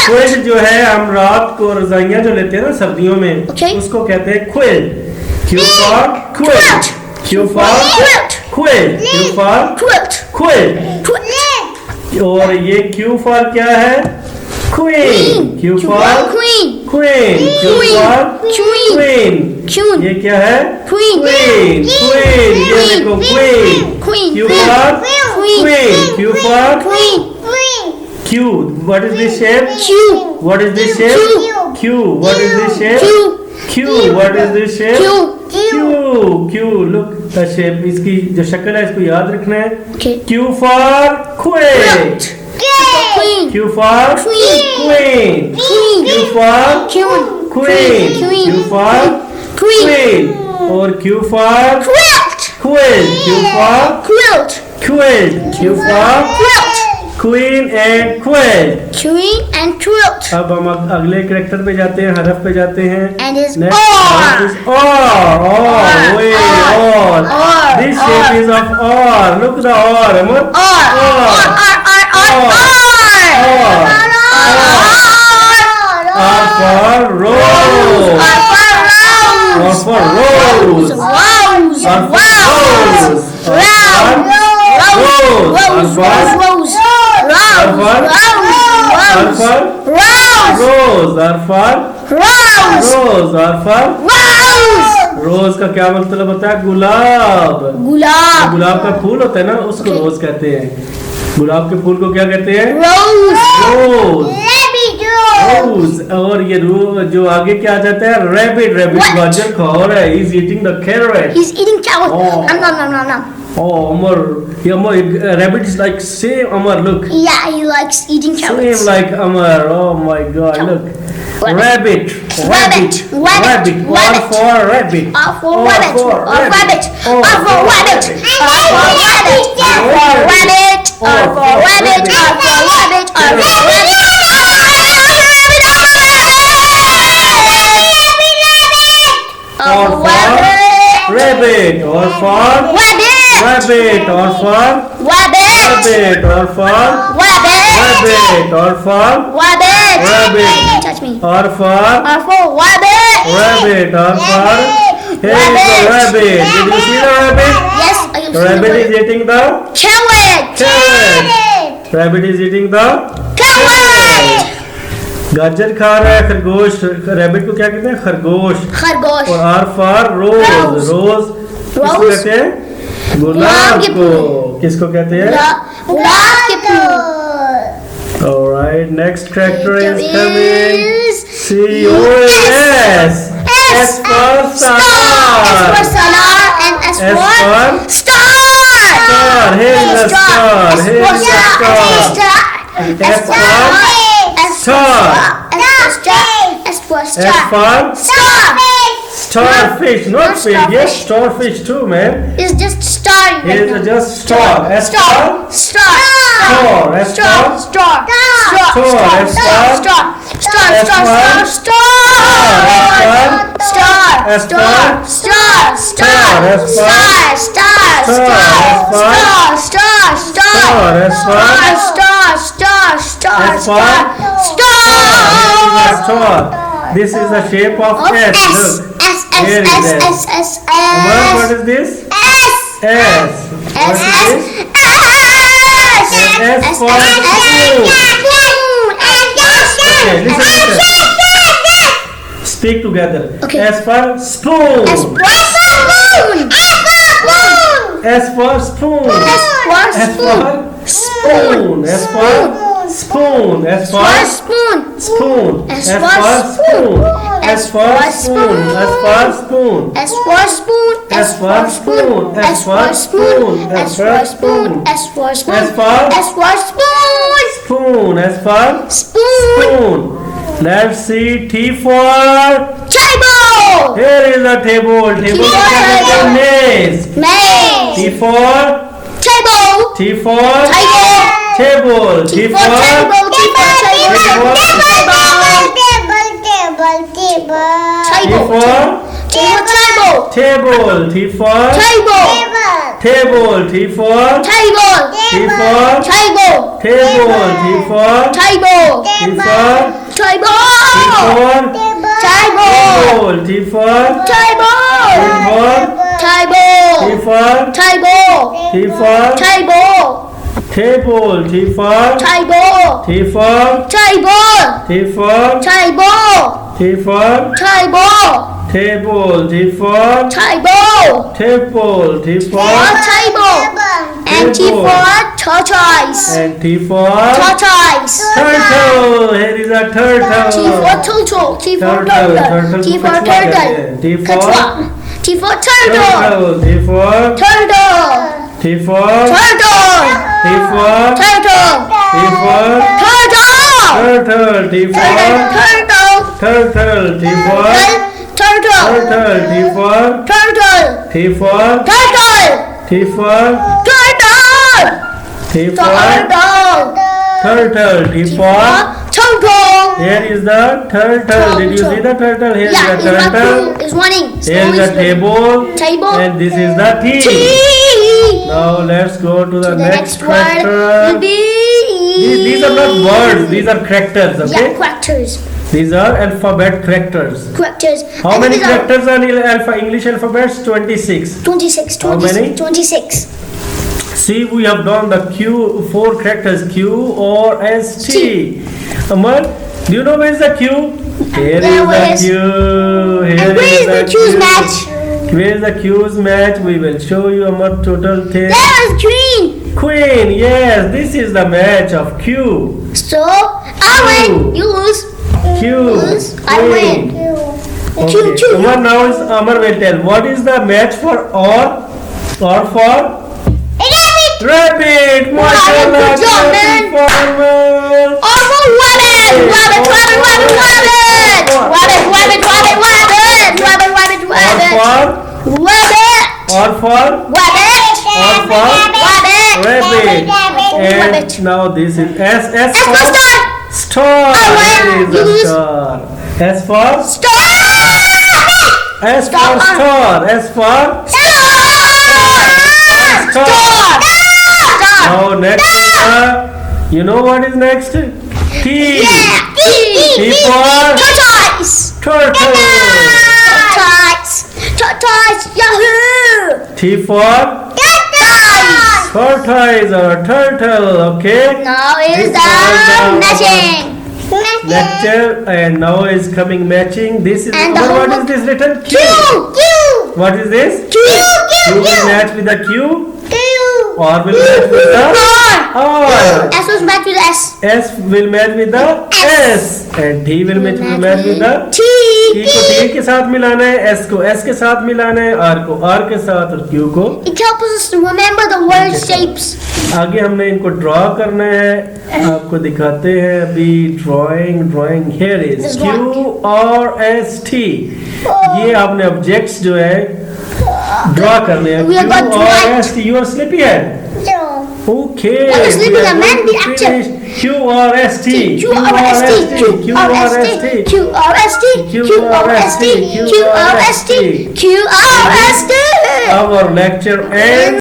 Quilt जो है हम रात को रजाइयाँ जो लेते हैं ना सर्दियों में उसको कहते हैं quilt. Q for quilt. Q for quilt. Q for quilt. और ये Q for क्या है? Queen. Q for queen. Q for queen. ये क्या है? Queen. ये देखो queen. Q for queen. Q for Q. What is this shape? What is this shape? Q. What is this shape? Q. What is this shape? Q. Look the shape. इसकी जो शक्ल है इसको याद रखना है. Q for quilt. Q for queen. Q for queen. Q for queen. और Q for quilt. Q for quilt. Q for Queen and quilt. अब हम अगले कैरेक्टर पे जाते हैं, हरफ पे जाते हैं. And is or. This shape is of or. Look the or. R for rose. R for rose. रोज का क्या मतलब होता है? गुलाब. गुलाब का फूल होता है ना, उसको रोज कहते हैं. गुलाब के फूल को क्या कहते हैं? रोज. और ये जो आगे क्या आ जाता है? रैबिट. गाजर खा रहा है. He's eating the carrot. He's eating carrot. No. Oh, Amar. Rabbit is like same Amar. Look. Yeah, he likes eating carrots. Same like Amar. Oh my God. Look. Rabbit. R for rabbit. R for rabbit. Touch me. R for rabbit. Here is the rabbit. Did you see the rabbit? Yes, I can see Rabbit is eating the carrot. Rabbit is eating the carrot. गाजर खा रहा है. खरगोश. Rabbit को क्या कहते हैं? खरगोश. और R for रोज. किसको कहते हैं? गुलाब को. किसको कहते हैं? गुलाब के फूल. Alright, next character is coming. C-O-S. S for star. S for solar and S for star. Here is the star. S for starfish, not fish. Yes, starfish too, man. It's just star. It's just star. S for star. This is the shape of S. Look. Here is S. What is this? S. What is this? S for spoon. Okay, listen. Speak together. Okay. S for spoon. S for spoon. S for spoon. S for spoon. S for spoon. S for spoon. Spoon. S for spoon. S for spoon. S for spoon. S for spoon. S for spoon. S for spoon. S for spoon. S for spoon. S for S for spoon. spoon. S for spoon. Let's see. T for table. Here is the table. Table is maze. T for table. T for table. T for table. T for table. table. Table. T for Table. table. T for Table. T for Table. table. T for Table. T for Table. table. T for Table. T for Table. T for Table. table. T for Table. T for Table. T for Table. T for Table. table. T for Table. table. T for Table. And T for tortoise. and T for Tortoise. turtle. Here is a turtle. T for turtle. T for Turtle. turtle. T for को कछुआ कहते turtle. हैं. T for Kachua. T for turtle. turtle. T for Turtle. T for Turtle. T for Turtle. T for Turtle. turtle. T for Turtle. turtle. T for Turtle. turtle. T for Turtle. T for Turtle. T for Turtle. T for turtle. T for Turtle. here is the turtle. Did you see the turtle? Here is the turtle. It's running. Here is the table. Table. And this is the T. T. Now let's go to the next word will character. be. These are not words. These are characters. Yeah, Okay. characters. These are alphabet characters. Characters. How And many these are characters are in English alphabets? 26. 26. How many? 26. See, we have done the Q, 4 characters, Q or S, T. Amar, do you know where is the Q? Here There is the is. Q. Here And where is the Q's Q. match? Where is the Q's match? We will show you Amar total thing. There is green. Queen, yes, this is the match of Q. So I win. You lose. Q. Lose. I win. Okay. Q. Amar, now is Amar will tell. What is the match for or for? Rabbit! Mashallah! Good job, man. Farmer. Oh, rabbit! Rabbit! Rabbit! Rabbit! Rabbit! Rabbit! Rabbit! Rabbit! Rabbit! Rabbit! Or Rabbit! for? Rabbit! Or for? Rabbit! Or for? Rabbit! Rabbit. Rabbit. And now this is S S for star. Star. I win. Here is You a lose. star. S for? Star! S for star. S for? Star. Now next is you know what is next? T. T for? Tortoise! Turtle. Tortoise! Yahoo! T for? Tortoise! Tortoise or turtle. Okay. Now is This the was the matching. lecture and now is coming matching. This is And the what homework- is this written? Q. What is this? Q. Q will match with the Q or will match with the R. S was matched with S. S will match with the S and T will match with the T. T को T के साथ मिलाना है, S को S के साथ मिलाना है, R को R के साथ और Q को। It helps us to remember the word shapes. आगे हमने इनको ड्रॉ करना है, आपको दिखाते हैं अभी drawing here is This Q one. और S T। ये आपने ऑब्जेक्ट्स जो है ड्रॉ करने हैं। We are Q going to और write. S T, you are sleepy head? Okay. That is sleepy we are head, man, going the to actor. finish Q or S T. Q R S T. Q R S T. Q R S T. Q R S T. Q R S T. Q R S T. Our lecture ends.